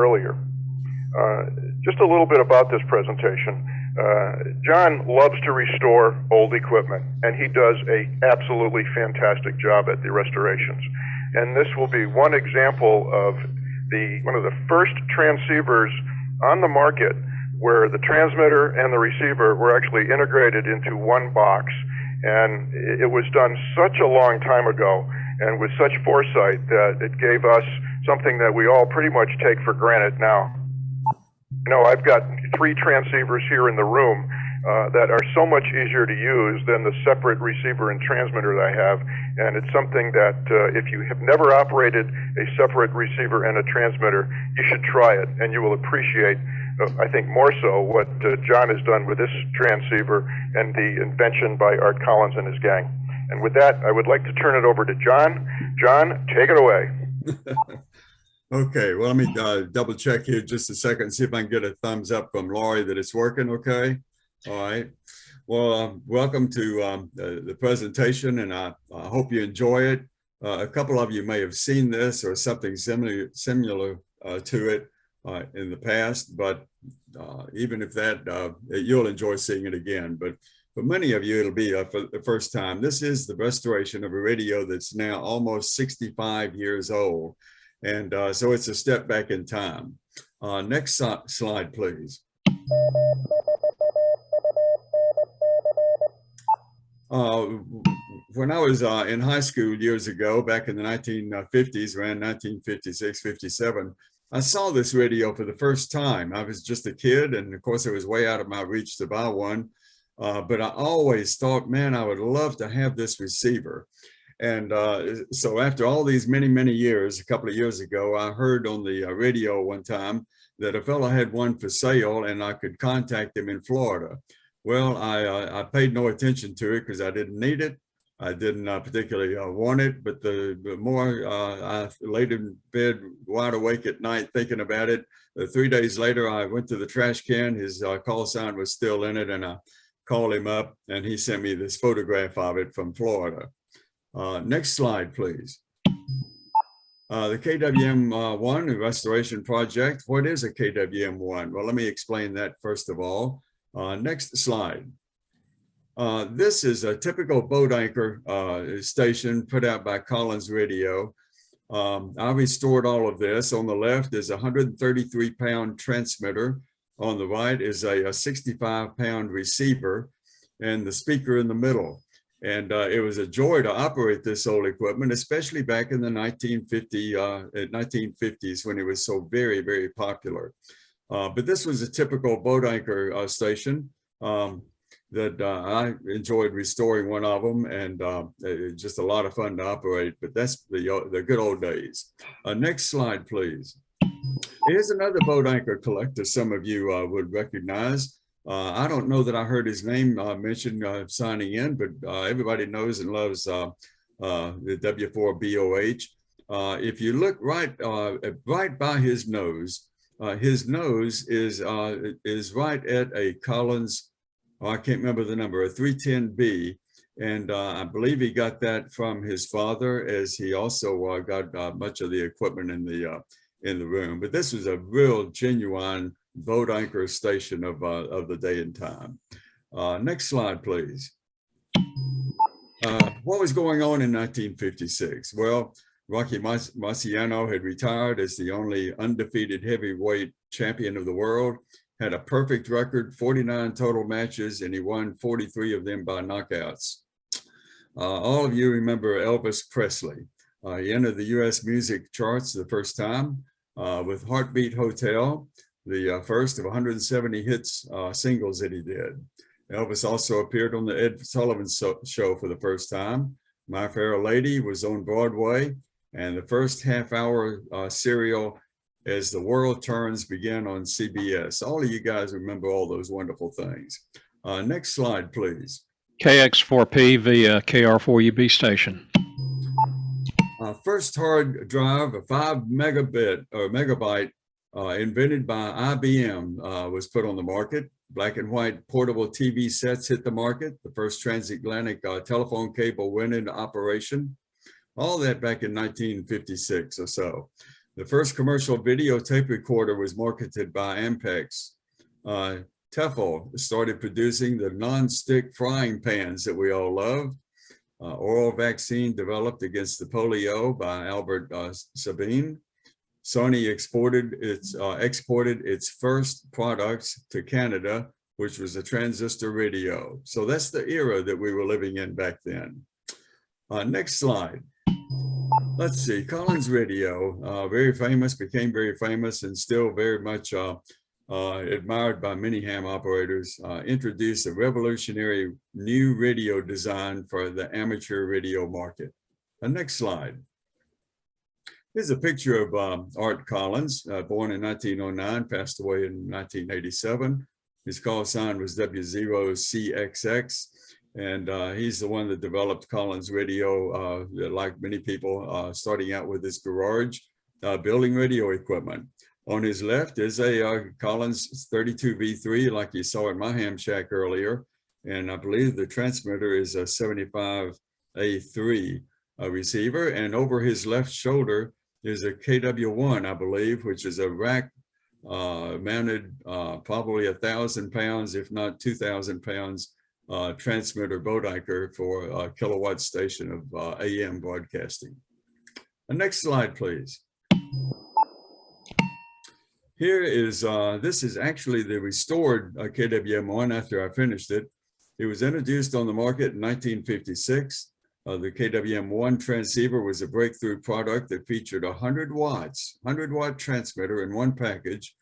earlier. Just a little bit about this presentation. John loves to restore old equipment, and he does a absolutely fantastic job at the restorations. And this will be one example of one of the first transceivers on the market where the transmitter and the receiver were actually integrated into one box. And it was done such a long time ago and with such foresight that it gave us something that we all pretty much take for granted now. You know, I've got 3 transceivers here in the room that are so much easier to use than the separate receiver and transmitter that I have. And it's something that if you have never operated a separate receiver and a transmitter, you should try it, and you will appreciate, I think more so, what John has done with this transceiver and the invention by Art Collins and his gang. And with that, I would like to turn it over to John. John, take it away. Okay, well, let me double check here just a second, see if I can get a thumbs up from Laurie that it's working okay. All right. Well, welcome to the presentation, and I hope you enjoy it. A couple of you may have seen this or something similar to it in the past, but even if that, you'll enjoy seeing it again. But for many of you, it'll be for the first time. This is the restoration of a radio that's now almost 65 years old. And so it's a step back in time. Next slide, please. When I was in high school years ago, back in the 1950s, around 1956, 57, I saw this radio for the first time. I was just a kid, and of course it was way out of my reach to buy one. But I always thought, man, I would love to have this receiver. And so after all these many years, a couple of years ago, I heard on the radio one time that a fellow had one for sale and I could contact him in Florida. Well, I paid no attention to it because I didn't need it. I didn't particularly want it, but the more I laid in bed wide awake at night thinking about it, 3 days later, I went to the trash can. His call sign was still in it, and I called him up and he sent me this photograph of it from Florida. Next slide, please. The KWM-1, the restoration project. What is a KWM-1? Well, let me explain that first of all. Next slide. This is a typical boat anchor station put out by Collins Radio. I restored all of this. On the left is a 133-pound transmitter. On the right is a 65-pound receiver and the speaker in the middle. And it was a joy to operate this old equipment, especially back in the 1950s when it was so very popular. But this was a typical boat anchor station that I enjoyed restoring one of them, and it's just a lot of fun to operate. But that's the good old days. Next slide, please. Here's another boat anchor collector some of you would recognize. I don't know that I heard his name mentioned signing in, but everybody knows and loves the W4BOH. If you look right by his nose is right at a Collins, I can't remember the number, a 310B, and I believe he got that from his father, as he also got much of the equipment in the room. But this was a real genuine boat anchor station of the day and time. Next slide, please. What was going on in 1956? Well, Rocky Marciano had retired as the only undefeated heavyweight champion of the world, had a perfect record, 49 total matches, and he won 43 of them by knockouts. All of you remember Elvis Presley. He entered the US music charts the first time with Heartbeat Hotel, the first of 170 hits singles that he did. Elvis also appeared on the Ed Sullivan Show for the first time. My Fair Lady was on Broadway, and the first half-hour serial As the World Turns began on CBS. All of you guys remember all those wonderful things. Next slide, please. KX4P via KR4UB station. First hard drive, a 5 megabyte, invented by IBM, was put on the market. Black and white portable TV sets hit the market. The first transatlantic telephone cable went into operation. All that back in 1956 or so. The first commercial videotape recorder was marketed by Ampex. Tefal started producing the non-stick frying pans that we all love. Oral vaccine developed against the polio by Albert Sabin. Sony exported its first products to Canada, which was a transistor radio. So that's the era that we were living in back then. Next slide. Let's see, Collins Radio, very famous, became very famous and still very much admired by many ham operators, introduced a revolutionary new radio design for the amateur radio market. Next slide. Here's a picture of Art Collins, born in 1909, passed away in 1987. His call sign was W0CXX, and he's the one that developed Collins Radio, like many people, starting out with his garage, building radio equipment. On his left is a Collins 32V3, like you saw in my ham shack earlier, and I believe the transmitter is a 75A3 receiver, and over his left shoulder is a KW-1, I believe, which is a rack mounted probably 1,000 pounds, if not 2,000 pounds, transmitter Bodiker for a kilowatt station of AM broadcasting. Next slide, please. Here is, this is actually the restored KWM-1 after I finished it. It was introduced on the market in 1956. The KWM-1 transceiver was a breakthrough product that featured 100 watt transmitter in one package.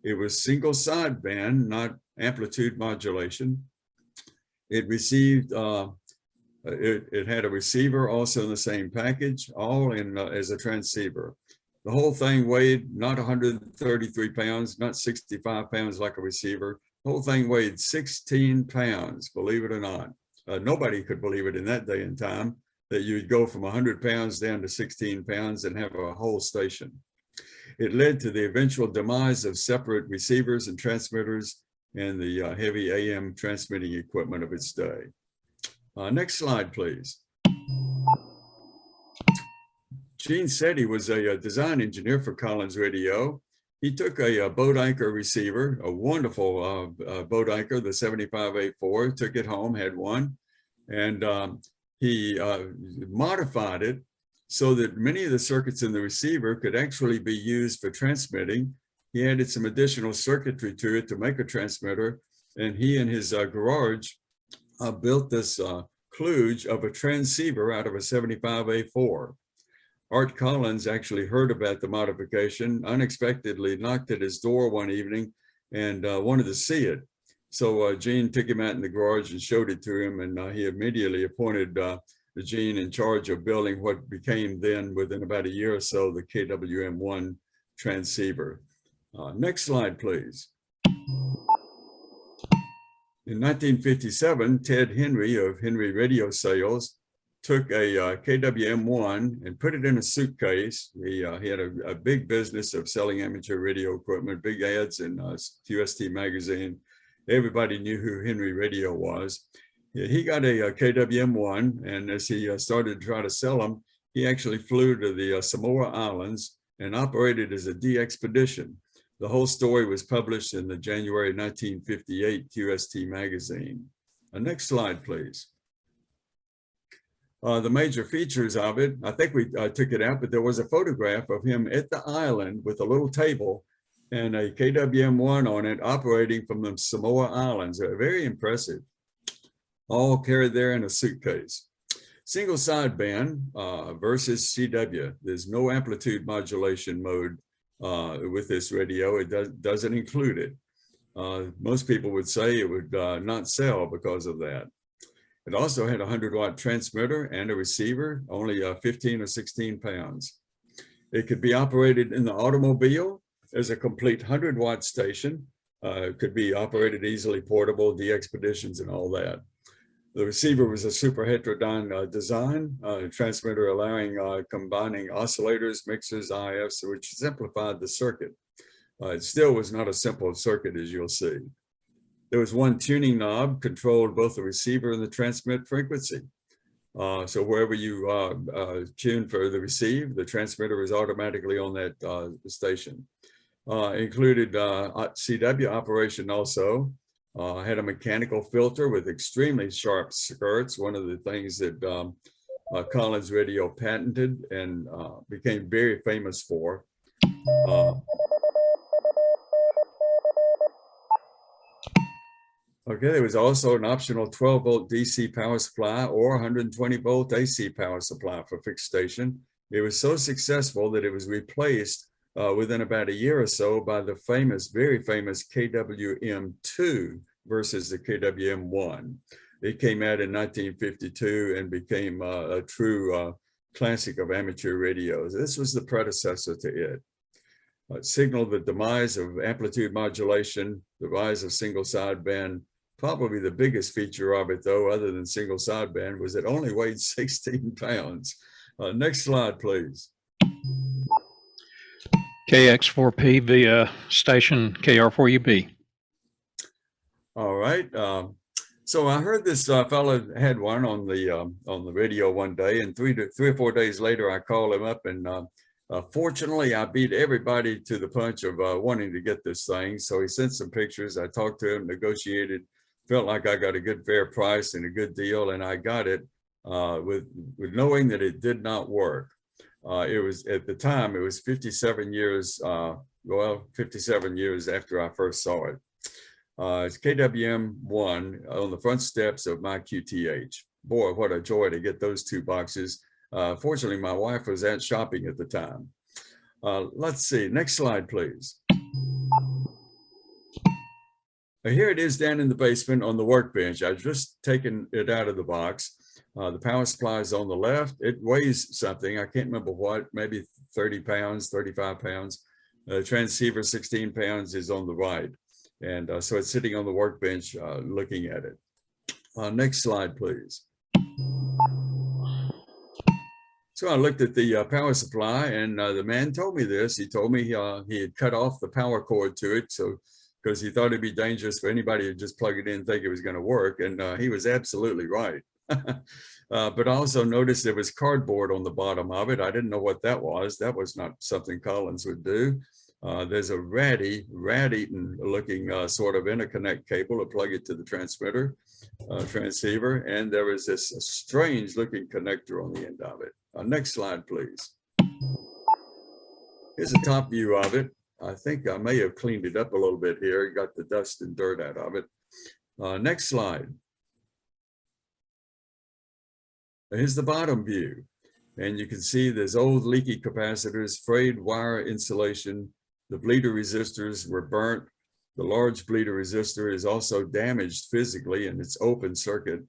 It was single sideband, not amplitude modulation. It received, it had a receiver also in the same package, all in as a transceiver. The whole thing weighed not 133 pounds, not 65 pounds like a receiver. The whole thing weighed 16 pounds, believe it or not. Nobody could believe it in that day and time, that you'd go from 100 pounds down to 16 pounds and have a whole station. It led to the eventual demise of separate receivers and transmitters and the heavy AM transmitting equipment of its day. Next slide, please. Gene Setti was a design engineer for Collins Radio. He took a Bodiker receiver, a wonderful Bodiker, the 75A4, took it home, had one, and he modified it so that many of the circuits in the receiver could actually be used for transmitting. He added some additional circuitry to it to make a transmitter, and he in his garage built this kludge of a transceiver out of a 75A4. Art Collins actually heard about the modification, unexpectedly knocked at his door one evening and wanted to see it. So Gene took him out in the garage and showed it to him, and he immediately appointed Gene in charge of building what became then, within about a year or so, the KWM-1 transceiver. Next slide, please. In 1957, Ted Henry of Henry Radio Sales took a KWM-1 and put it in a suitcase. He had a big business of selling amateur radio equipment, big ads in QST magazine. Everybody knew who Henry Radio was. He got a KWM-1, and as he started to try to sell them, he actually flew to the Samoa Islands and operated as a de-expedition. The whole story was published in the January 1958 QST magazine. Next slide, please. The major features of it, I think we took it out, but there was a photograph of him at the island with a little table and a KWM-1 on it operating from the Samoa Islands. Very impressive. All carried there in a suitcase. Single sideband versus CW. There's no amplitude modulation mode with this radio. It doesn't include it. Most people would say it would not sell because of that. It also had a 100-watt transmitter and a receiver, only 15 or 16 pounds. It could be operated in the automobile as a complete 100-watt station. It could be operated easily portable, de-expeditions and all that. The receiver was a super heterodyne design, transmitter allowing combining oscillators, mixers, IFs, which simplified the circuit. It still was not a simple circuit, as you'll see. There was one tuning knob, controlled both the receiver and the transmit frequency. So wherever you tune for the receive, the transmitter is automatically on that station. Included CW operation also. Had a mechanical filter with extremely sharp skirts, one of the things that Collins Radio patented and became very famous for. Okay, there was also an optional 12-volt DC power supply or 120-volt AC power supply for fixed station. It was so successful that it was replaced within about a year or so by the famous, very famous KWM-2 versus the KWM-1. It came out in 1952 and became a true classic of amateur radios. This was the predecessor to it. It signaled the demise of amplitude modulation, the rise of single sideband. Probably the biggest feature of it, though, other than single sideband, was it only weighed 16 pounds. Next slide, please. KX4P via station KR4UB. All right. So I heard this fellow had one on the radio one day, and three or 4 days later, I called him up, and fortunately, I beat everybody to the punch of wanting to get this thing. So he sent some pictures. I talked to him, negotiated, felt like I got a good fair price and a good deal, and I got it with knowing that it did not work. It was at the time, it was 57 years, 57 years after I first saw it. It's KWM-1 on the front steps of my QTH. Boy, what a joy to get those two boxes. Fortunately, my wife was out shopping at the time. Let's see, next slide, please. Here it is down in the basement on the workbench. I've just taken it out of the box. The power supply is on the left. It weighs something, I can't remember what, maybe 30 pounds, 35 pounds. The transceiver, 16 pounds, is on the right. And so it's sitting on the workbench looking at it. Next slide, please. So I looked at the power supply, and the man told me this. He told me he had cut off the power cord to it, so because he thought it'd be dangerous for anybody to just plug it in and think it was going to work, and he was absolutely right. But I also noticed there was cardboard on the bottom of it. I didn't know what that was. That was not something Collins would do. There's a rat-eaten looking sort of interconnect cable to plug it to the transmitter, transceiver, and there is this strange looking connector on the end of it. Next slide, please. Here's a top view of it. I think I may have cleaned it up a little bit here, got the dust and dirt out of it. Next slide. Here's the bottom view. And you can see there's old leaky capacitors, frayed wire insulation. The bleeder resistors were burnt. The large bleeder resistor is also damaged physically in its open circuit.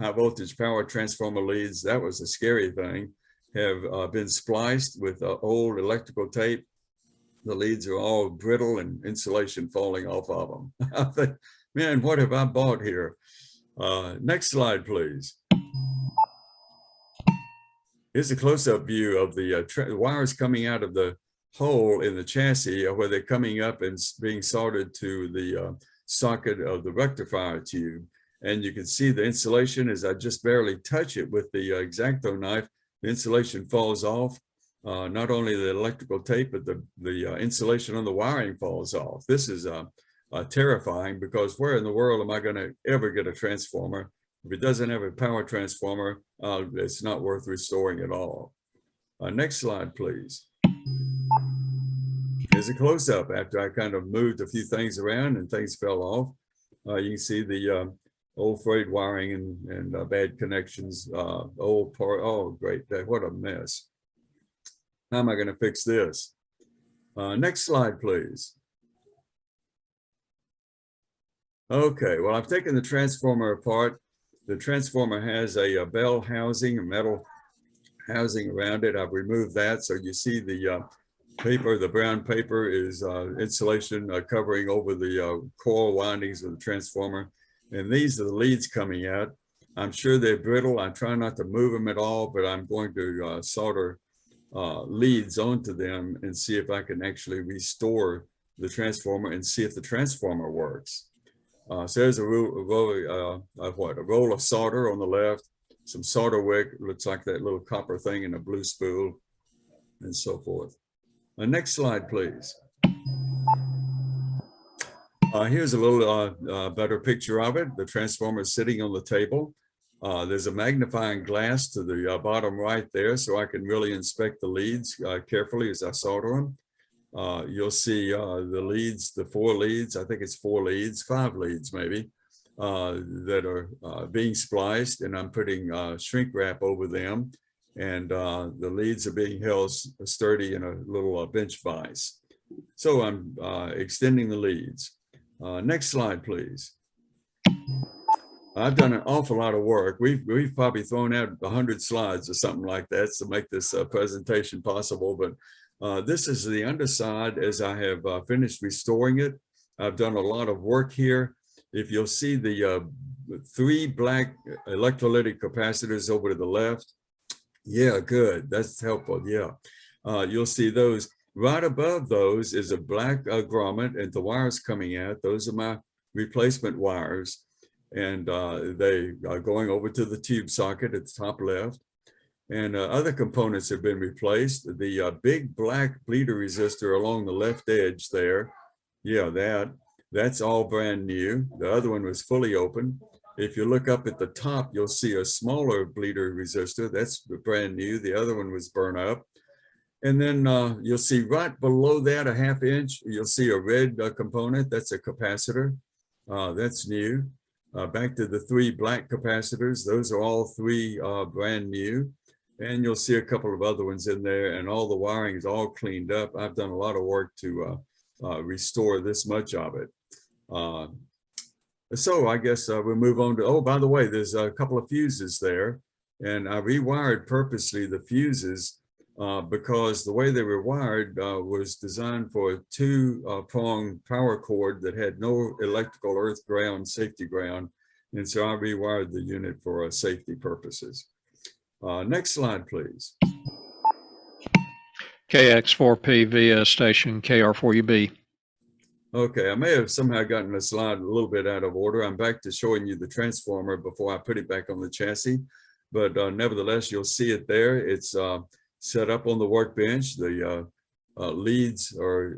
High voltage power transformer leads, that was a scary thing, have been spliced with old electrical tape. The leads are all brittle and insulation falling off of them. I think, man, what have I bought here? Next slide, please. Here's a close-up view of the wires coming out of the hole in the chassis where they're coming up and being soldered to the socket of the rectifier tube. And you can see the insulation as I just barely touch it with the X-Acto knife, the insulation falls off. Not only the electrical tape, but the insulation on the wiring falls off. This is terrifying, because where in the world am I going to ever get a transformer? If it doesn't have a power transformer, it's not worth restoring at all. Next slide, please. Here's a close-up after I kind of moved a few things around and things fell off. You can see the old frayed wiring and bad connections, old part. Oh, great, what a mess. How am I going to fix this? Next slide, please. Okay, well, I've taken the transformer apart. The transformer has a bell housing, a metal housing around it. I've removed that. So you see the paper, the brown paper is insulation covering over the coil windings of the transformer. And these are the leads coming out. I'm sure they're brittle. I try not to move them at all, but I'm going to solder leads onto them and see if I can actually restore the transformer and see if the transformer works. So there's a roll of solder on the left, some solder wick, looks like that little copper thing in a blue spool, and so forth. Next slide, please. Here's a little better picture of it. The transformer is sitting on the table. There's a magnifying glass to the bottom right there, so I can really inspect the leads carefully as I solder them. You'll see the leads, the 4 leads, I think it's 4 leads, 5 leads maybe, that are being spliced, and I'm putting shrink wrap over them, and the leads are being held sturdy in a little bench vise. So I'm extending the leads. Next slide, please. I've done an awful lot of work. We've probably thrown out 100 slides or something like that to make this presentation possible, but this is the underside as I have finished restoring it. I've done a lot of work here. If you'll see the 3 black electrolytic capacitors over to the left. Yeah, good, that's helpful, yeah. You'll see those. Right above those is a black grommet and the wires coming out. Those are my replacement wires. And they are going over to the tube socket at the top left. And other components have been replaced. The big black bleeder resistor along the left edge there, yeah, that's all brand new. The other one was fully open. If you look up at the top, you'll see a smaller bleeder resistor. That's brand new. The other one was burned up. And then you'll see right below that, a 1/2 inch, you'll see a red component. That's a capacitor. That's new. Back to the 3 black capacitors. Those are all 3 brand new. And you'll see a couple of other ones in there, and all the wiring is all cleaned up. I've done a lot of work to restore this much of it. So I guess we'll move on to, oh, by the way, there's a couple of fuses there. And I rewired purposely the fuses because the way they were wired was designed for a 2-prong power cord that had no electrical earth ground, safety ground. And so I rewired the unit for safety purposes. Next slide, please. KX4P via station KR4UB. Okay, I may have somehow gotten the slide a little bit out of order. I'm back to showing you the transformer before I put it back on the chassis. But nevertheless, you'll see it there. It's set up on the workbench. The leads are,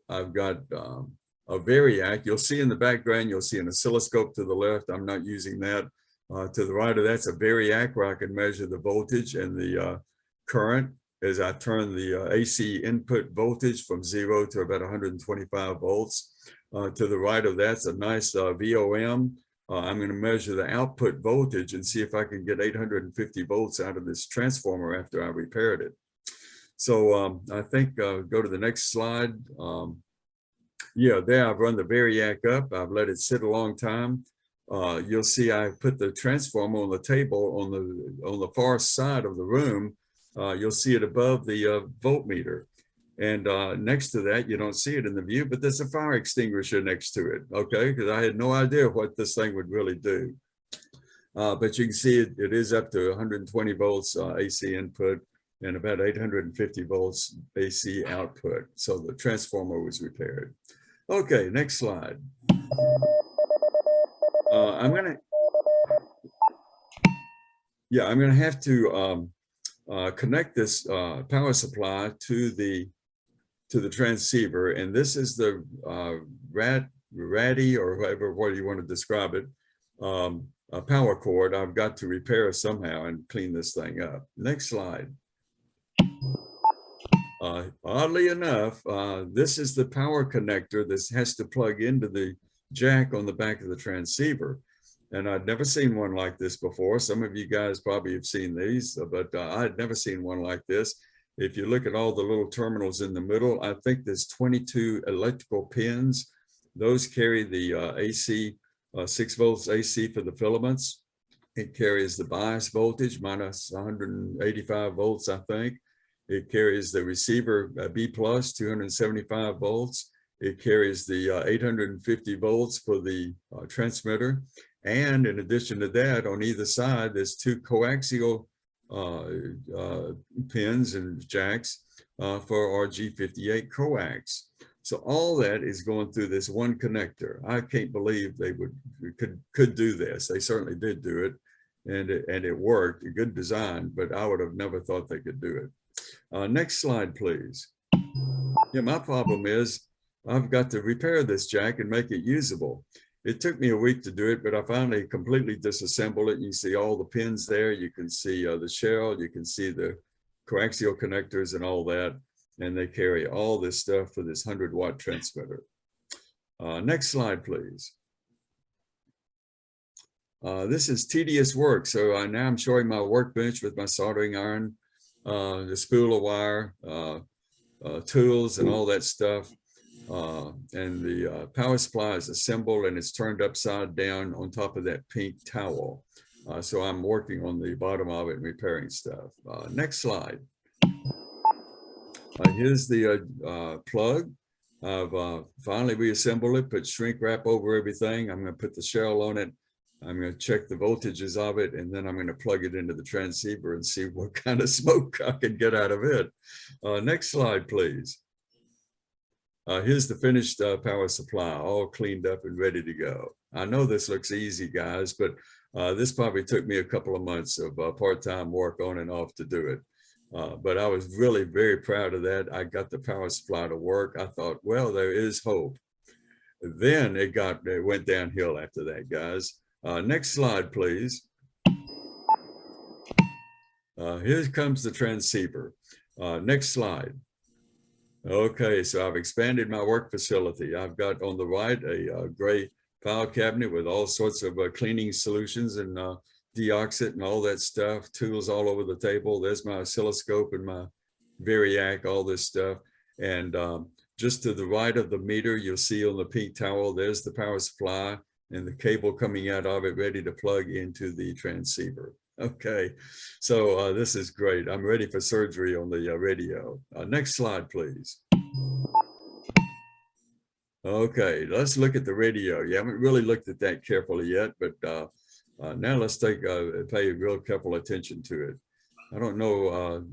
I've got a variac. You'll see in the background, you'll see an oscilloscope to the left. I'm not using that. To the right of that's a variac where I can measure the voltage and the current as I turn the AC input voltage from 0 to about 125 volts. To the right of that's a nice VOM. I'm going to measure the output voltage and see if I can get 850 volts out of this transformer after I repaired it. So I think go to the next slide. Yeah, there I've run the variac up. I've let it sit a long time. You'll see I put the transformer on the table on the far side of the room. You'll see it above the voltmeter. And next to that, you don't see it in the view, but there's a fire extinguisher next to it, okay? Because I had no idea what this thing would really do. But you can see it is up to 120 volts AC input and about 850 volts AC output. So the transformer was repaired. Okay, next slide. I'm gonna have to connect this power supply to the transceiver, and this is the ratty or whatever you want to describe it, a power cord I've got to repair somehow and clean this thing up. Next slide. Oddly enough, this is the power connector that has to plug into the jack on the back of the transceiver. And I'd never seen one like this before. Some of you guys probably have seen these, but I'd never seen one like this. If you look at all the little terminals in the middle, I think there's 22 electrical pins. Those carry the AC, 6 volts AC for the filaments. It carries the bias voltage, minus 185 volts, I think. It carries the receiver B+, 275 volts. It carries the 850 volts for the transmitter. And in addition to that, on either side, there's 2 coaxial pins and jacks for RG58 coax. So all that is going through this one connector. I can't believe they could do this. They certainly did do it, and it worked. A good design, but I would have never thought they could do it. Next slide, please. Yeah, my problem is I've got to repair this jack and make it usable. It took me a week to do it, but I finally completely disassembled it. You see all the pins there. You can see the shell. You can see the coaxial connectors and all that. And they carry all this stuff for this 100-watt transmitter. Next slide, please. This is tedious work. So now I'm showing my workbench with my soldering iron, the spool of wire, tools and all that stuff. And the power supply is assembled and it's turned upside down on top of that pink towel. So I'm working on the bottom of it and repairing stuff. Next slide. Here's the plug. I've finally reassembled it, put shrink wrap over everything. I'm going to put the shell on it. I'm going to check the voltages of it, and then I'm going to plug it into the transceiver and see what kind of smoke I can get out of it. Next slide, please. Here's the finished power supply, all cleaned up and ready to go. I know this looks easy, guys, but this probably took me a couple of months of part-time work on and off to do it. But I was really very proud of that. I got the power supply to work. I thought, well, there is hope. Then it went downhill after that, guys. Next slide, please. Here comes the transceiver. Next slide. Okay, so I've expanded my work facility. I've got on the right a gray file cabinet with all sorts of cleaning solutions and deoxit and all that stuff, tools all over the table. There's my oscilloscope and my variac, all this stuff. And just to the right of the meter, you'll see on the pink towel, there's the power supply and the cable coming out of it ready to plug into the transceiver. Okay, so this is great. I'm ready for surgery on the radio. Next slide, please. Okay, let's look at the radio. You haven't really looked at that carefully yet, but now let's pay real careful attention to it. I don't know.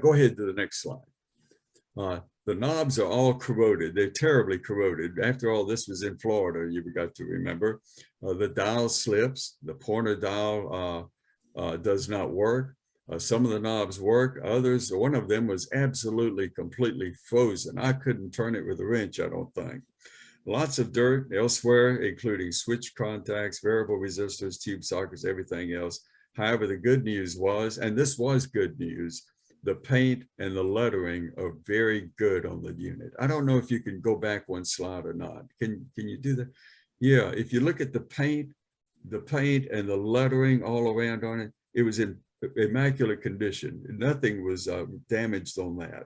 Go ahead to the next slide. The knobs are all corroded. They're terribly corroded. After all, this was in Florida, you got to remember. The dial slips. The pointer dial does not work. Some of the knobs work. Others, one of them was absolutely, completely frozen. I couldn't turn it with a wrench, I don't think. Lots of dirt elsewhere, including switch contacts, variable resistors, tube sockets, everything else. However, the good news was, and this was good news, the paint and the lettering are very good on the unit. I don't know if you can go back one slide or not. Can you do that? Yeah, if you look at the paint and the lettering all around on it, it was in immaculate condition. Nothing was damaged on that,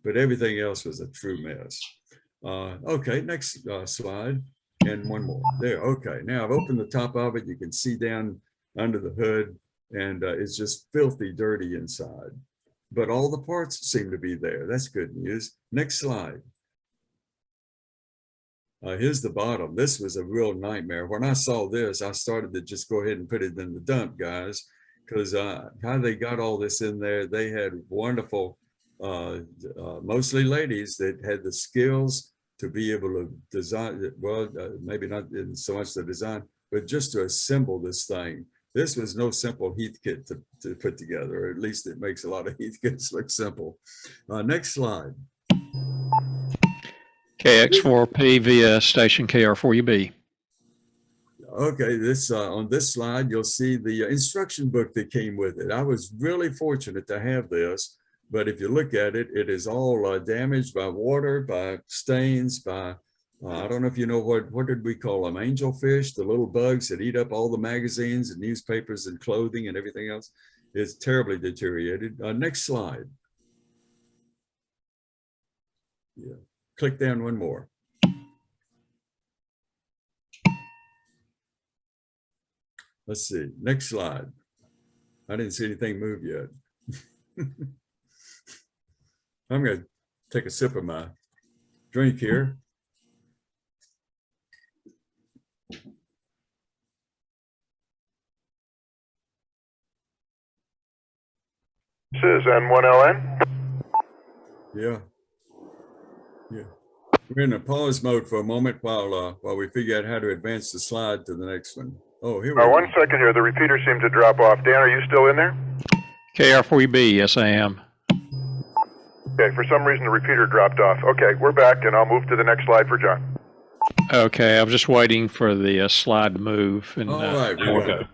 but everything else was a true mess. Okay, next slide, and one more. There, okay. Now I've opened the top of it. You can see down under the hood, and it's just filthy dirty inside. But all the parts seem to be there. That's good news. Next slide. Here's the bottom. This was a real nightmare. When I saw this, I started to just go ahead and put it in the dump, guys, because how they got all this in there, they had wonderful, mostly ladies that had the skills to be able to design, well, maybe not in so much the design, but just to assemble this thing. This was no simple Heath kit to put together, or at least it makes a lot of Heath kits look simple. Next slide. KX4P via station KR4UB. Okay, this on this slide, you'll see the instruction book that came with it. I was really fortunate to have this, but if you look at it, it is all damaged by water, by stains, by I don't know if you know what did we call them? Angelfish, the little bugs that eat up all the magazines and newspapers and clothing and everything else. It's terribly deteriorated. Next slide. Yeah, click down one more. Let's see, next slide. I didn't see anything move yet. I'm gonna take a sip of my drink here. This is N1LN. Yeah. Yeah. We're in a pause mode for a moment while we figure out how to advance the slide to the next one. Oh, here we go. 1 second here. The repeater seemed to drop off. Dan, are you still in there? KR4UB, yes, I am. Okay, for some reason the repeater dropped off. Okay, we're back, and I'll move to the next slide for John. Okay, I was just waiting for the slide to move. And, All right, we'll go.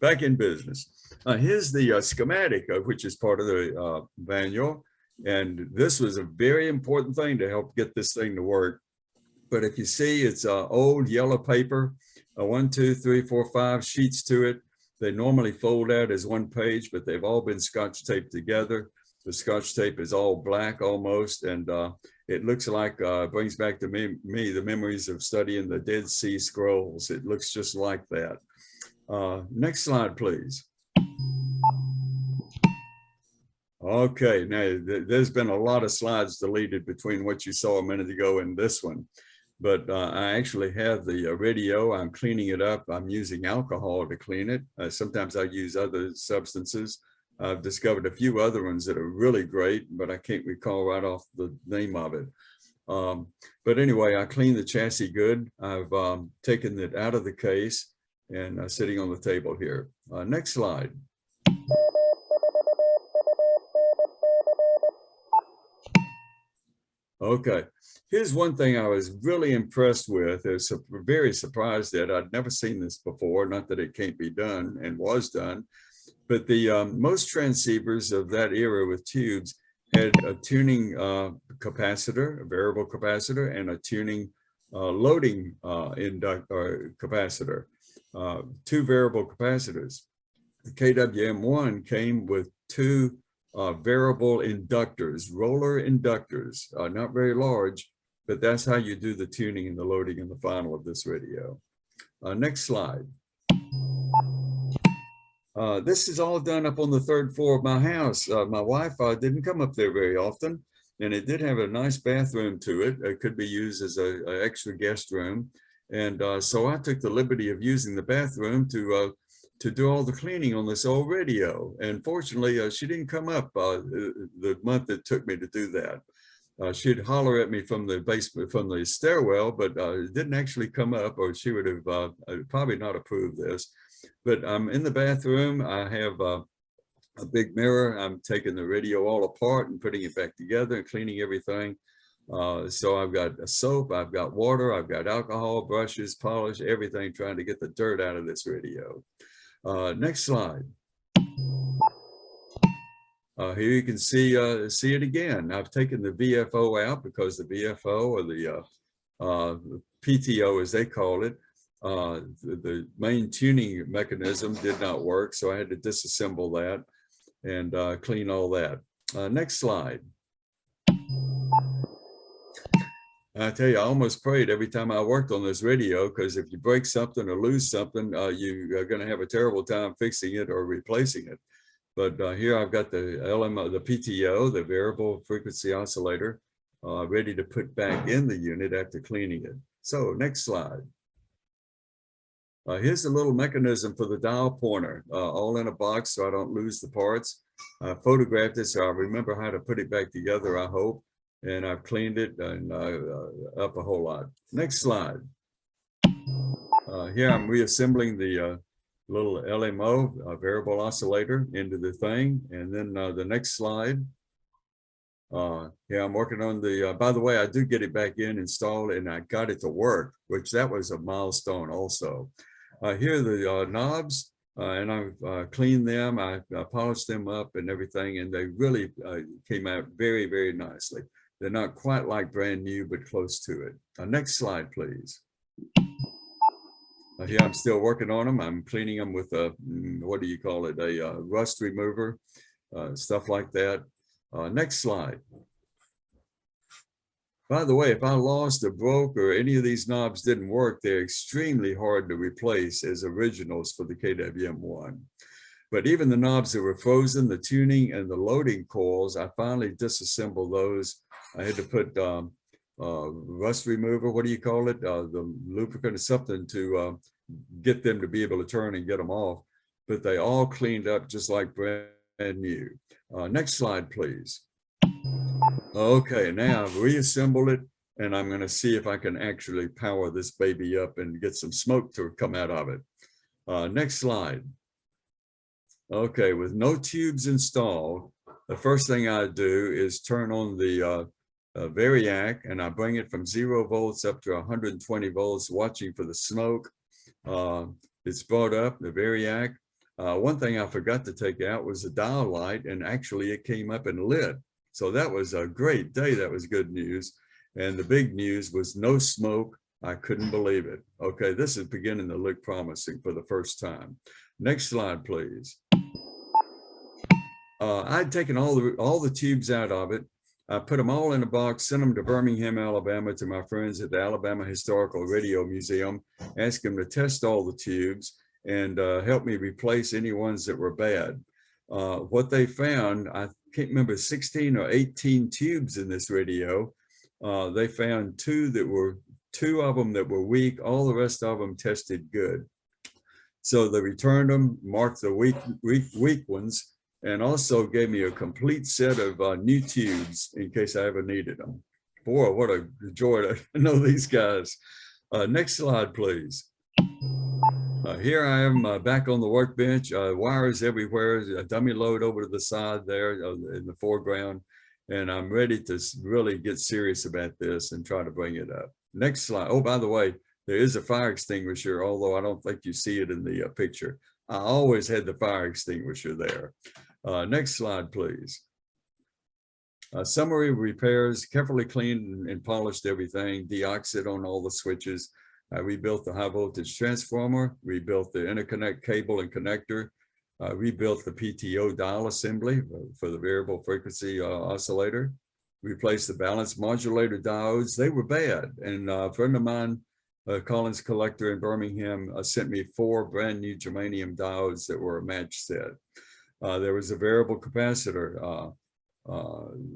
Back in business. Here's the schematic, which is part of the manual. And this was a very important thing to help get this thing to work. But if you see, it's old yellow paper, 1, 2, 3, 4, 5 sheets to it. They normally fold out as one page, but they've all been Scotch taped together. The Scotch tape is all black almost, and it looks like, brings back to me the memories of studying the Dead Sea Scrolls. It looks just like that. Next slide, please. Okay, now there's been a lot of slides deleted between what you saw a minute ago and this one, but I actually have the radio. I'm cleaning it up. I'm using alcohol to clean it. Sometimes I use other substances. I've discovered a few other ones that are really great, but I can't recall right off the name of it. But anyway, I cleaned the chassis good. I've taken it out of the case and sitting on the table here. Next slide. Okay, here's one thing I was really impressed with. I was very surprised that I'd never seen this before, not that it can't be done and was done, but the most transceivers of that era with tubes had a tuning capacitor, a variable capacitor, and a tuning loading capacitor, 2 variable capacitors. The KWM-1 came with 2 variable inductors, roller inductors, not very large, but that's how you do the tuning and the loading in the final of this radio. Next slide. This is all done up on the 3rd floor of my house. My wife didn't come up there very often, and it did have a nice bathroom to it. It could be used as an extra guest room. And so I took the liberty of using the bathroom to do all the cleaning on this old radio. And fortunately, she didn't come up the month it took me to do that. She'd holler at me from the basement, from the stairwell, but it didn't actually come up, or she would have probably not approved this. But I'm in the bathroom. I have a big mirror. I'm taking the radio all apart and putting it back together and cleaning everything. So I've got a soap, I've got water, I've got alcohol, brushes, polish, everything, trying to get the dirt out of this radio. Next slide. Here you can see it again. I've taken the VFO out because the VFO, or the PTO as they call it, the main tuning mechanism did not work, so I had to disassemble that and clean all that. Next slide. I tell you, I almost prayed every time I worked on this radio, because if you break something or lose something, you are going to have a terrible time fixing it or replacing it. But here I've got the LMO, the PTO, the variable frequency oscillator, ready to put back in the unit after cleaning it. So next slide. Here's the little mechanism for the dial pointer, all in a box so I don't lose the parts. I photographed it so I remember how to put it back together, I hope. And I've cleaned it and up a whole lot. Next slide. Here I'm reassembling the little LMO, variable oscillator, into the thing. And then the next slide. Yeah, I'm working on the, by the way, I do get it back in, installed, and I got it to work, which that was a milestone also. Here are the knobs, and I've cleaned them, I polished them up and everything, and they really came out very, very nicely. They're not quite like brand new, but close to it. Next slide, please. Here I'm still working on them. I'm cleaning them with a, what do you call it? A rust remover, stuff like that. Next slide. By the way, if I lost or broke or any of these knobs didn't work, they're extremely hard to replace as originals for the KWM-1. But even the knobs that were frozen, the tuning and the loading coils, I finally disassembled those. I had to put rust remover, what do you call it? The lubricant or something to get them to be able to turn and get them off. But they all cleaned up just like brand new. Next slide, please. Okay, now I've reassembled it, and I'm going to see if I can actually power this baby up and get some smoke to come out of it. Next slide. Okay, with no tubes installed, the first thing I do is turn on the variac, and I bring it from 0 volts up to 120 volts, watching for the smoke. It's brought up, the variac. One thing I forgot to take out was the dial light, and actually it came up and lit. So that was a great day. That was good news. And the big news was no smoke. I couldn't believe it. Okay, this is beginning to look promising for the first time. Next slide, please. I'd taken all the tubes out of it. I put them all in a box, sent them to Birmingham, Alabama, to my friends at the Alabama Historical Radio Museum, asked them to test all the tubes and help me replace any ones that were bad. What they found, I can't remember, 16 or 18 tubes in this radio. They found two of them that were weak. All the rest of them tested good. So they returned them, marked the weak ones, and also gave me a complete set of new tubes in case I ever needed them. Boy, what a joy to know these guys. Next slide, please. Here I am back on the workbench, wires everywhere, a dummy load over to the side there in the foreground, and I'm ready to really get serious about this and try to bring it up. Next slide. Oh, by the way, there is a fire extinguisher, although I don't think you see it in the picture. I always had the fire extinguisher there. Next slide, please. Summary repairs, carefully cleaned and polished everything, deoxid on all the switches. I rebuilt the high voltage transformer, rebuilt the interconnect cable and connector, rebuilt the PTO dial assembly for the variable frequency oscillator, replaced the balance modulator diodes. They were bad. And a friend of mine, Collins Collector in Birmingham, sent me 4 brand new germanium diodes that were a match set. There was a variable capacitor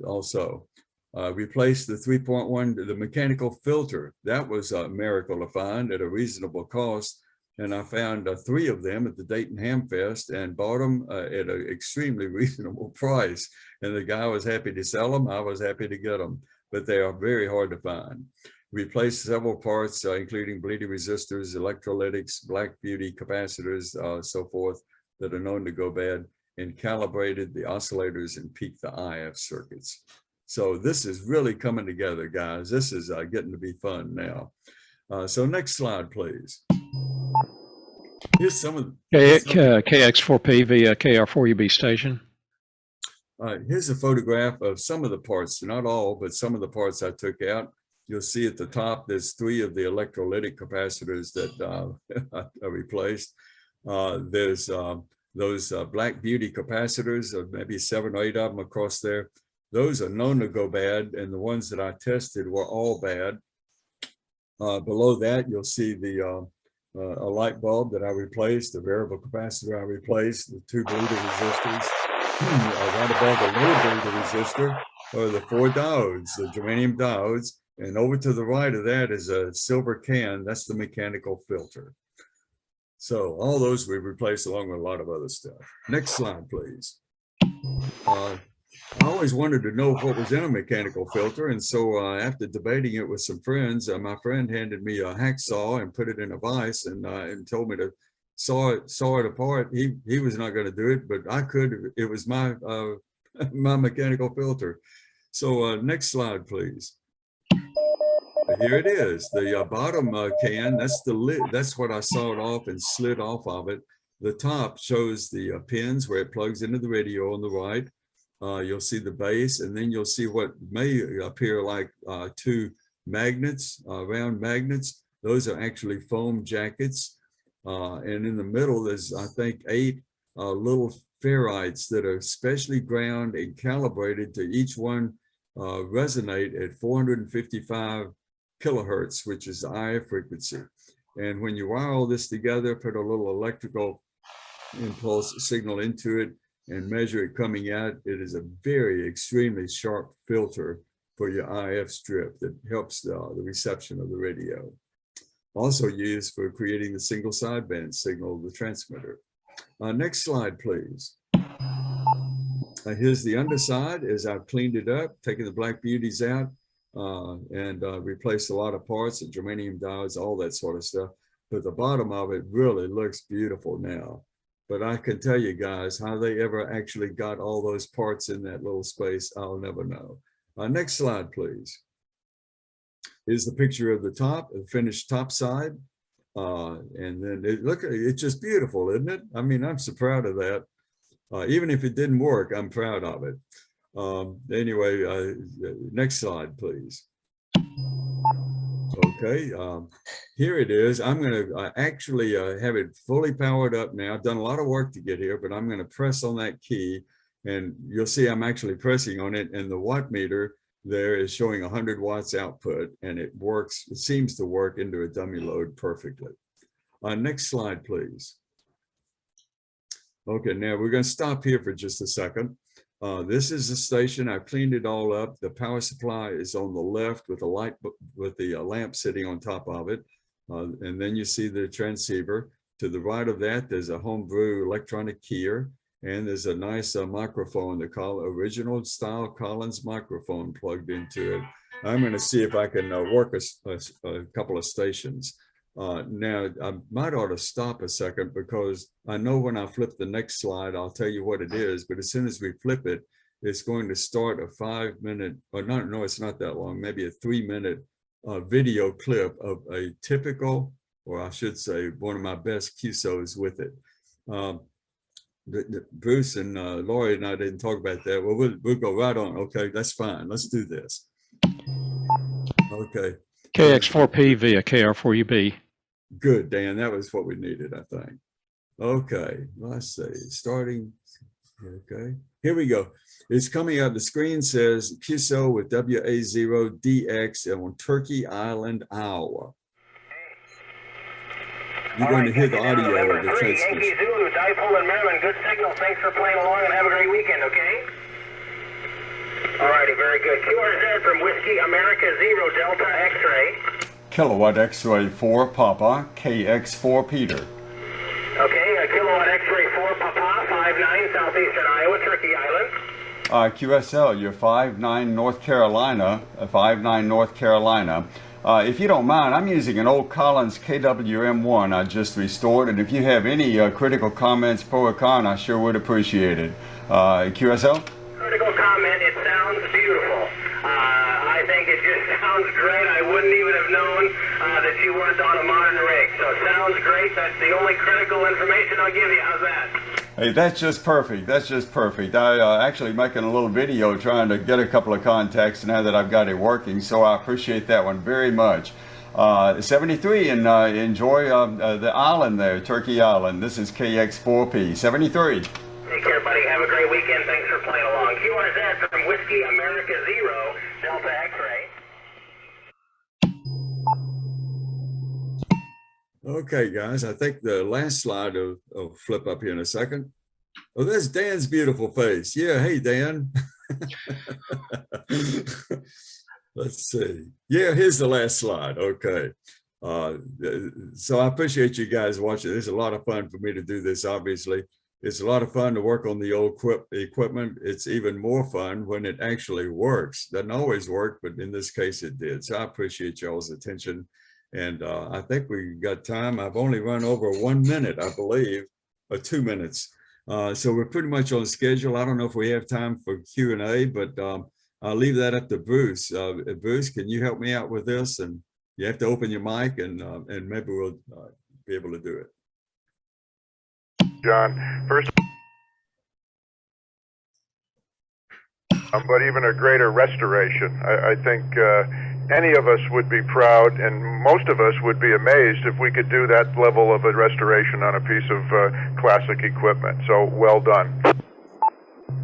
also. Replaced the 3.1, the mechanical filter. That was a miracle to find at a reasonable cost. And I found 3 of them at the Dayton Ham Fest and bought them at an extremely reasonable price. And the guy was happy to sell them. I was happy to get them, but they are very hard to find. Replaced several parts, including bleeding resistors, electrolytics, black beauty capacitors, so forth, that are known to go bad, and calibrated the oscillators and peaked the IF circuits. So this is really coming together, guys. This is getting to be fun now. So next slide, please. Here's some of the KX4P via KR4UB station. Here's a photograph of some of the parts, not all, but some of the parts I took out. You'll see at the top, there's 3 of the electrolytic capacitors that I replaced. There's those black beauty capacitors, maybe 7 or 8 of them across there. Those are known to go bad, and the ones that I tested were all bad. Below that, you'll see the a light bulb that I replaced, the variable capacitor I replaced, the 2 bleeder resistors. Right above the low bleeder resistor are the 4 diodes, the germanium diodes, and over to the right of that is a silver can. That's the mechanical filter. So all those we replaced along with a lot of other stuff. Next slide, please. I always wanted to know what was in a mechanical filter, and so after debating it with some friends, my friend handed me a hacksaw and put it in a vise and told me to saw it apart. He was not going to do it, but I could. It was my my mechanical filter. So next slide, please. Here it is, the bottom can. That's the lid. That's what I sawed off and slid off of it. The top shows the pins where it plugs into the radio on the right. You'll see the base, and then you'll see what may appear like 2 magnets, round magnets. Those are actually foam jackets. And in the middle, there's, I think, 8 little ferrites that are specially ground and calibrated to each one resonate at 455 kilohertz, which is the IF frequency. And when you wire all this together, put a little electrical impulse signal into it and measure it coming out, it is a very extremely sharp filter for your IF strip that helps the reception of the radio. Also used for creating the single sideband signal of the transmitter. Next slide, please. Here's the underside as I've cleaned it up, taken the black beauties out, and replaced a lot of parts, the germanium diodes, all that sort of stuff. But the bottom of it really looks beautiful now. But I can tell you guys, how they ever actually got all those parts in that little space, I'll never know. Next slide, please. Here's the picture of the top, the finished top side. And then it's just beautiful, isn't it? I mean, I'm so proud of that. Even if it didn't work, I'm proud of it. Anyway, next slide, please. Okay, here it is. I'm going to actually have it fully powered up now. I've done a lot of work to get here, but I'm going to press on that key, and you'll see I'm actually pressing on it, and the watt meter there is showing 100 watts output, and it works. It seems to work into a dummy load perfectly. Next slide, please. Okay, now we're going to stop here for just a second. This is the station. I've cleaned it all up. The power supply is on the left with the lamp sitting on top of it. And then you see the transceiver. To the right of that, there's a homebrew electronic keyer. And there's a nice microphone, the original style Collins microphone plugged into it. I'm going to see if I can work a couple of stations. Now, I might ought to stop a second because I know when I flip the next slide, I'll tell you what it is. But as soon as we flip it, it's going to start a 5-minute, or no, it's not that long, maybe a 3-minute video clip of a typical, or I should say, one of my best QSOs with it. Bruce and Laurie and I didn't talk about that. Well, we'll go right on. Okay, that's fine. Let's do this. Okay. KX4P via KR4UB. Good, Dan. That was what we needed, I think. Okay, let's see. Starting. Okay, here we go. It's coming up. The screen says QSO with WA0DX on Turkey Island, Iowa. You're going to hear the audio of the transmission. Yankee Zulu, Dipole in Maryland. Good signal. Thanks for playing along and have a great weekend, okay? All righty, very good. QRZ from Whiskey America 0 Delta X-ray. Kilowatt X-ray 4 Papa, KX4 Peter. Okay, Kilowatt X-ray 4 Papa, 59 southeastern Iowa, Turkey Island. QSL, you're 59 North Carolina, 59 North Carolina. If you don't mind, I'm using an old Collins KWM-1 I just restored, and if you have any critical comments, pro or con, I sure would appreciate it. QSL? Critical comment, it sounds beautiful. I think it just sounds great. I wouldn't even have known that you weren't on a modern rig. So it sounds great. That's the only critical information I'll give you. How's that? Hey, that's just perfect. That's just perfect. I actually making a little video trying to get a couple of contacts now that I've got it working. So I appreciate that one very much. 73, and enjoy the island there, Turkey Island. This is KX4P, 73. Take care, buddy. Have a great weekend. Thanks for playing along. QRZ from Whiskey America 0 Delta X-ray. Okay, guys, I think the last slide will flip up here in a second. Oh, there's Dan's beautiful face. Yeah, hey, Dan. Let's see. Yeah, here's the last slide. Okay. So I appreciate you guys watching. It's a lot of fun for me to do this, obviously. It's a lot of fun to work on the old equipment. It's even more fun when it actually works. Doesn't always work, but in this case it did. So I appreciate y'all's attention. And I think we got time. I've only run over 1 minute, I believe, or 2 minutes. So we're pretty much on schedule. I don't know if we have time for Q&A, but I'll leave that up to Bruce. Bruce, can you help me out with this? And you have to open your mic, and maybe we'll be able to do it. John, first, but even a greater restoration. I think any of us would be proud, and most of us would be amazed if we could do that level of a restoration on a piece of classic equipment. So well done.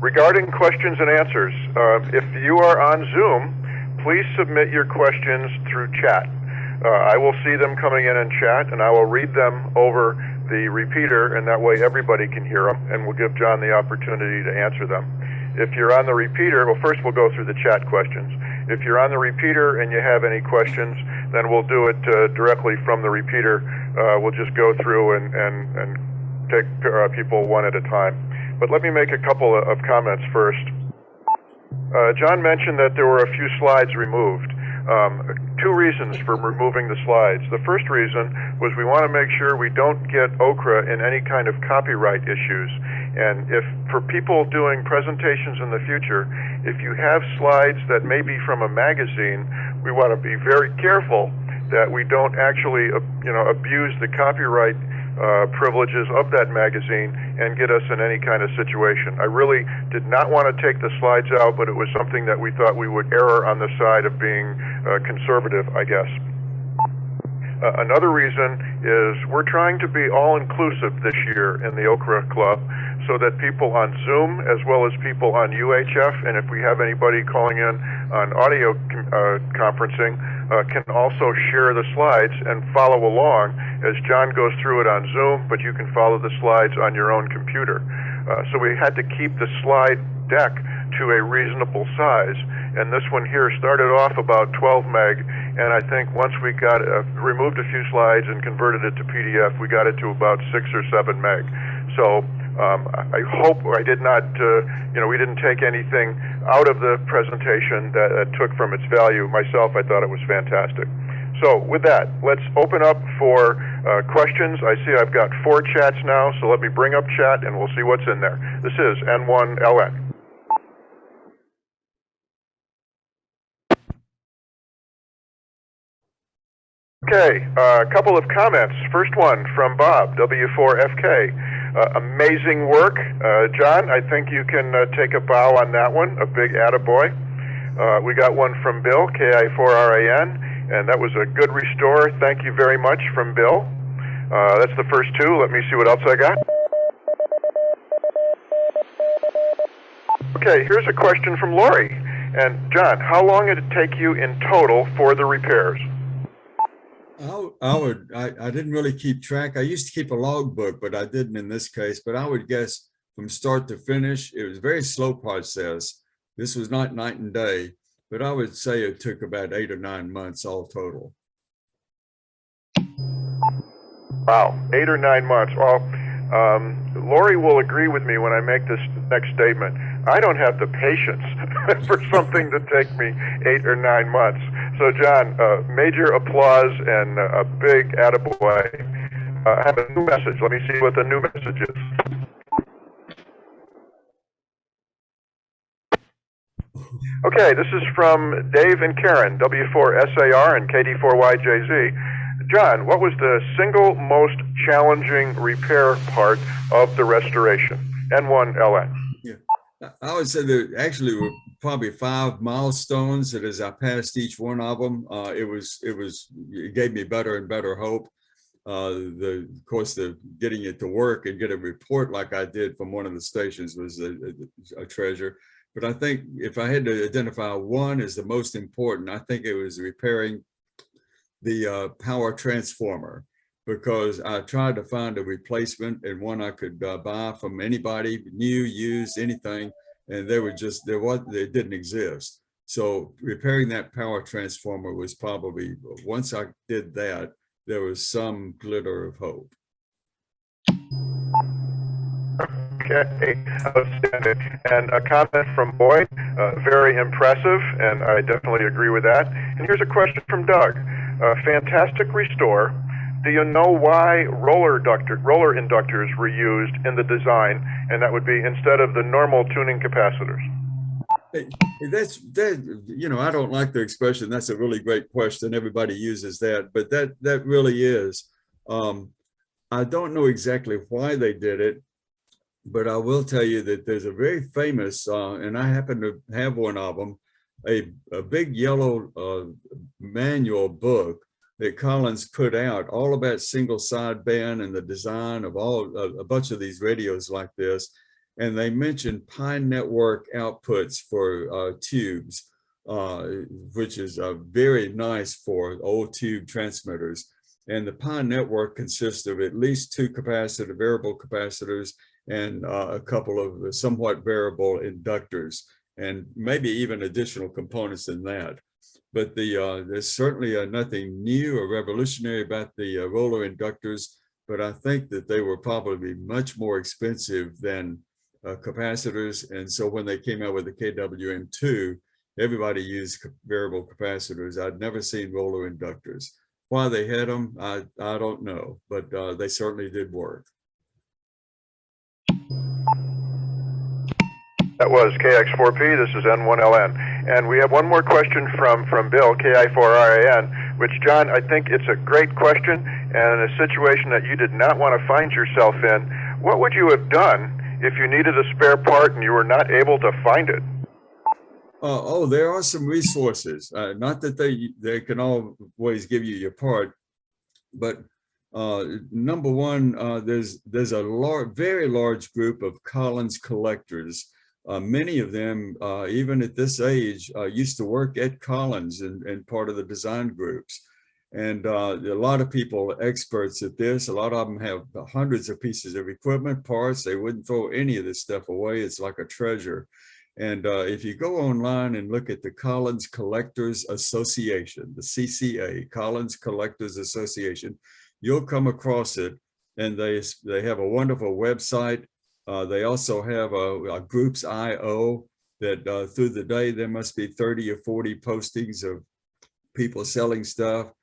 Regarding questions and answers, if you are on Zoom, please submit your questions through chat. I will see them coming in chat, and I will read them over the repeater, and that way everybody can hear them, and we'll give John the opportunity to answer them. If you're on the repeater, well, first we'll go through the chat questions. If you're on the repeater and you have any questions, then we'll do it directly from the repeater. We'll just go through and take people one at a time. but let me make a couple of comments first. John mentioned that there were a few slides removed. Two reasons for removing the slides. The first reason was we want to make sure we don't get Okra in any kind of copyright issues. And if for people doing presentations in the future, if you have slides that may be from a magazine, we want to be very careful that we don't actually, abuse the copyright privileges of that magazine and get us in any kind of situation. I really did not want to take the slides out, but it was something that we thought we would err on the side of being conservative, I guess. Another reason is we're trying to be all-inclusive this year in the Okra Club so that people on Zoom as well as people on UHF, and if we have anybody calling in on audio conferencing, can also share the slides and follow along as John goes through it on Zoom, but you can follow the slides on your own computer. So we had to keep the slide deck to a reasonable size, and this one here started off about 12 meg, and I think once we got removed a few slides and converted it to PDF, we got it to about 6 or 7 meg. So I hope I did not, we didn't take anything out of the presentation that took from its value. Myself, I thought it was fantastic. So with that, let's open up for questions. I see I've got 4 chats now, so let me bring up chat and we'll see what's in there. This is N1LN. Okay, a couple of comments. First one from Bob, W4FK. Amazing work. John, I think you can take a bow on that one, a big attaboy. We got one from Bill, KI4RAN, and that was a good restore. Thank you very much from Bill. That's the first 2. Let me see what else I got. Okay, here's a question from Lori. And John, how long did it take you in total for the repairs? I didn't really keep track. I used to keep a logbook, but I didn't in this case. But I would guess from start to finish, it was a very slow process. This was not night and day, but I would say it took about 8 or 9 months all total. Wow, 8 or 9 months. Well, Lori will agree with me when I make this next statement. I don't have the patience for something to take me 8 or 9 months. So, John, major applause and a big attaboy. I have a new message. Let me see what the new message is. Okay, this is from Dave and Karen, W4SAR and KD4YJZ. John, what was the single most challenging repair part of the restoration? N1LN. Yeah, I would say there actually were probably 5 milestones that as I passed each one of them, it gave me better and better hope. Of course, the getting it to work and get a report like I did from one of the stations was a treasure. But I think if I had to identify one as the most important, I think it was repairing the power transformer, because I tried to find a replacement and one I could buy from anybody, new, used, anything, and they didn't exist. So repairing that power transformer was probably, once I did that, there was some glitter of hope. Okay, outstanding. And a comment from Boyd, very impressive, and I definitely agree with that. And here's a question from Doug. Fantastic restore. Do you know why roller inductors were used in the design, and that would be instead of the normal tuning capacitors? I don't like the expression. That's a really great question. Everybody uses that, but that really is. I don't know exactly why they did it, but I will tell you that there's a very famous, and I happen to have one of them, a big yellow manual book that Collins put out all about single sideband and the design of a bunch of these radios like this. And they mentioned Pi network outputs for tubes, which is very nice for old tube transmitters. And the Pi network consists of at least 2 variable capacitors and a couple of somewhat variable inductors, and maybe even additional components than that. But there's certainly nothing new or revolutionary about the roller inductors, but I think that they were probably much more expensive than capacitors. And so when they came out with the KWM-2, everybody used variable capacitors. I'd never seen roller inductors. Why they had them, I don't know, but they certainly did work. That was KX4P. This is N1LN. And we have one more question from Bill, KI4RAN, which, John, I think it's a great question, and in a situation that you did not want to find yourself in, what would you have done if you needed a spare part and you were not able to find it? Oh, there are some resources. Not that they can always give you your part, but number one, there's a very large group of Collins collectors. Many of them, even at this age, used to work at Collins and part of the design groups. And a lot of people are experts at this. A lot of them have hundreds of pieces of equipment, parts. They wouldn't throw any of this stuff away. It's like a treasure. And if you go online and look at the Collins Collectors Association, the CCA, Collins Collectors Association, you'll come across it. And they have a wonderful website. They also have a groups IO that through the day, there must be 30 or 40 postings of people selling stuff,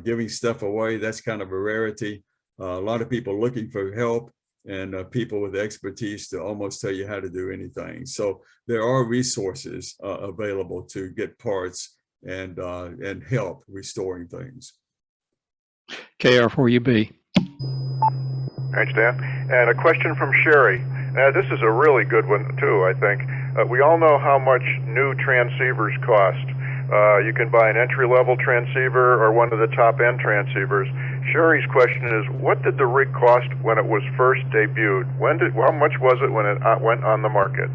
giving stuff away. That's kind of a rarity. A lot of people looking for help and people with expertise to almost tell you how to do anything. So there are resources available to get parts and help restoring things. KR4UB. Thanks, Dan. And a question from Sherry. This is a really good one, too, I think. We all know how much new transceivers cost. You can buy an entry-level transceiver or one of the top-end transceivers. Sherry's question is, what did the rig cost when it was first debuted? How much was it when it went on the market?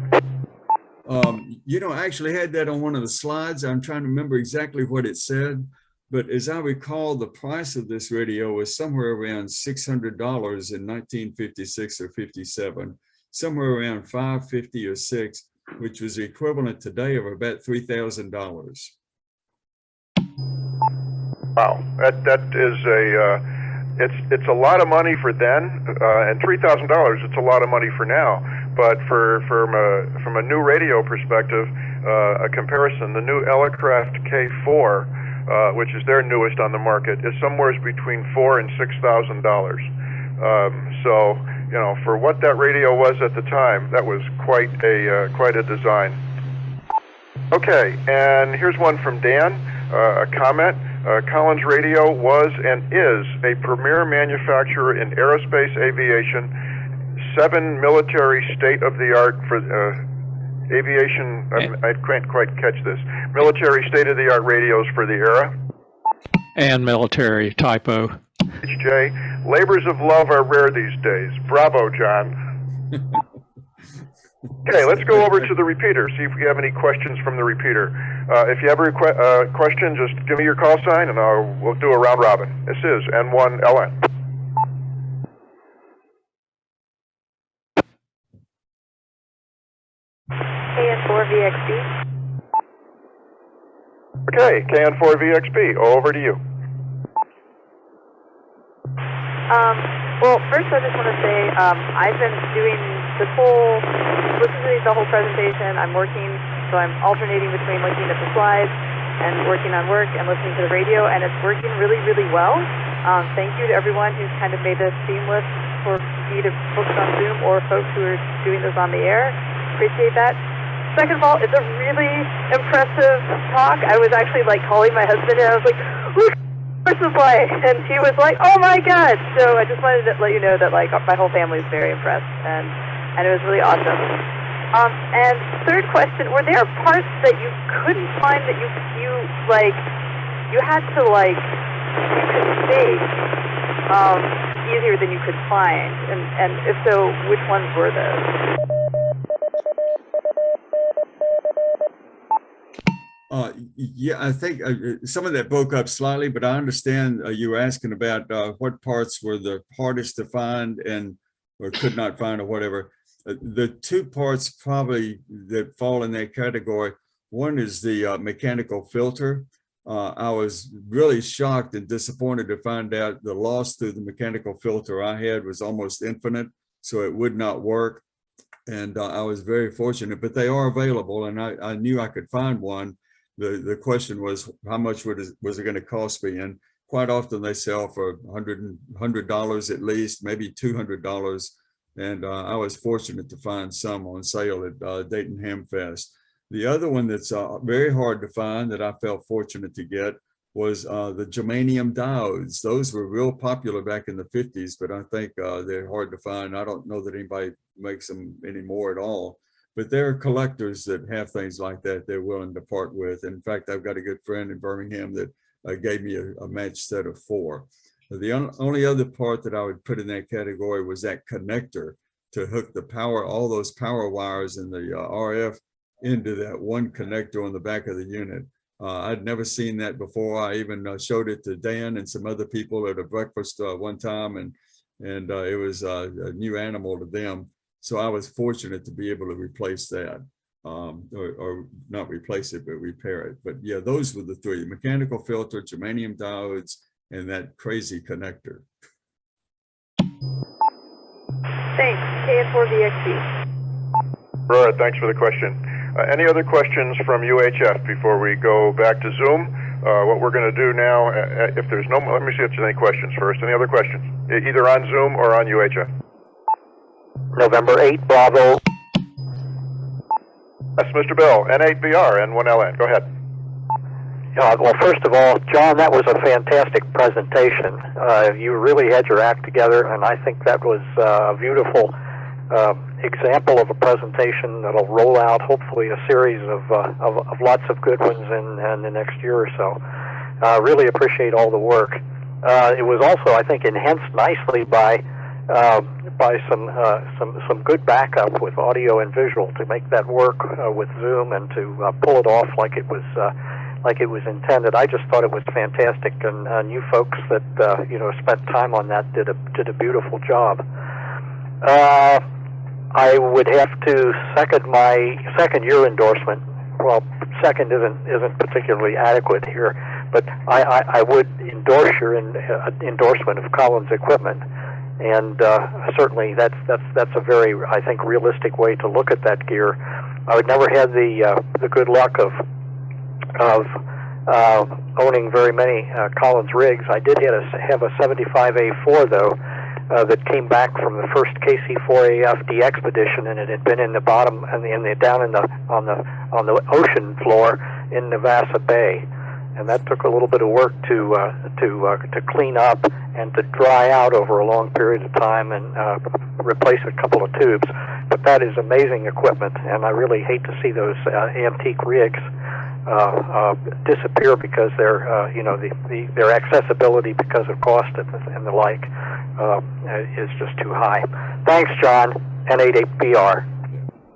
I actually had that on one of the slides. I'm trying to remember exactly what it said. But as I recall, the price of this radio was somewhere around $600 in 1956 or 57, somewhere around $550 or $600, which was the equivalent today of about $3,000. Wow, that is it's a lot of money for then, and $3,000 it's a lot of money for now. But from a new radio perspective, a comparison, the new Elecraft K4. Which is their newest on the market, is somewhere between $4,000 and $6,000. So, for what that radio was at the time, that was quite a design. Okay, and here's one from Dan, a comment. Collins Radio was and is a premier manufacturer in aerospace aviation, 7 military state-of-the-art for aviation, I can't quite catch this. Military state-of-the-art radios for the era. And military typo. HJ, labors of love are rare these days. Bravo, John. Okay, let's go over to the repeater, see if we have any questions from the repeater. If you have a question, just give me your call sign and we'll do a round robin. This is N1LN. KN4VXP. Okay, KN4VXP, over to you. Well, first I just want to say I've been doing listening to the whole presentation. I'm working, so I'm alternating between looking at the slides and working on work and listening to the radio, and it's working really, really well. Thank you to everyone who's kind of made this seamless for either folks on Zoom or folks who are doing this on the air. Appreciate that. Second of all, it's a really impressive talk. I was actually calling my husband and I was like, "Look, supply," and he was like, "Oh my God!" So I just wanted to let you know that my whole family is very impressed, and it was really awesome. And third question: were there parts that you couldn't find that you had to you could make easier than you could find, and if so, which ones were those? Yeah, I think some of that broke up slightly, but I understand you were asking about what parts were the hardest to find or could not find or whatever. The two parts probably that fall in that category, one is the mechanical filter. I was really shocked and disappointed to find out the loss through the mechanical filter I had was almost infinite, so it would not work. And I was very fortunate, but they are available, and I knew I could find one. The question was, how much was it going to cost me? And quite often they sell for $100 at least, maybe $200. And I was fortunate to find some on sale at Dayton Hamfest. The other one that's very hard to find that I felt fortunate to get was the germanium diodes. Those were real popular back in the 50s, but I think they're hard to find. I don't know that anybody makes them anymore at all, but there are collectors that have things like that they're willing to part with. In fact, I've got a good friend in Birmingham that gave me a match set of 4. The only other part that I would put in that category was that connector to hook the power, all those power wires and the RF into that one connector on the back of the unit. I'd never seen that before. I even showed it to Dan and some other people at a breakfast one time, and it was a new animal to them. So I was fortunate to be able to replace that, or not replace it, but repair it. But yeah, those were the 3: mechanical filter, germanium diodes, and that crazy connector. Thanks. KX4PXP. Aurora, thanks for the question. Any other questions from UHF before we go back to Zoom? What we're going to do now, if there's no, let me see if there's any questions first. Any other questions? Either on Zoom or on UHF? November 8, Bravo. That's Mr. Bell, N8BR, N1LN. Go ahead. Well, first of all, John, that was a fantastic presentation. You really had your act together, and I think that was a beautiful example of a presentation that'll roll out, hopefully, a series of lots of good ones in the next year or so. Really appreciate all the work. It was also, I think, enhanced nicely by some good backup with audio and visual to make that work with Zoom and to pull it off like it was intended. I just thought it was fantastic, and you folks that spent time on that did a beautiful job. I would have to second your endorsement. Well, second isn't particularly adequate here, but I would endorse your endorsement of Collins equipment, and certainly that's a very, I think, realistic way to look at that gear. I would never had the good luck of owning very many Collins rigs. I did have a 75A4 though. That came back from the first KC4AFD expedition, and it had been in the bottom and down on the ocean floor in Navassa Bay, and that took a little bit of work to clean up and to dry out over a long period of time and replace a couple of tubes. But that is amazing equipment, and I really hate to see those antique rigs disappear because their accessibility because of cost and the like is just too high. Thanks, John. N88BR.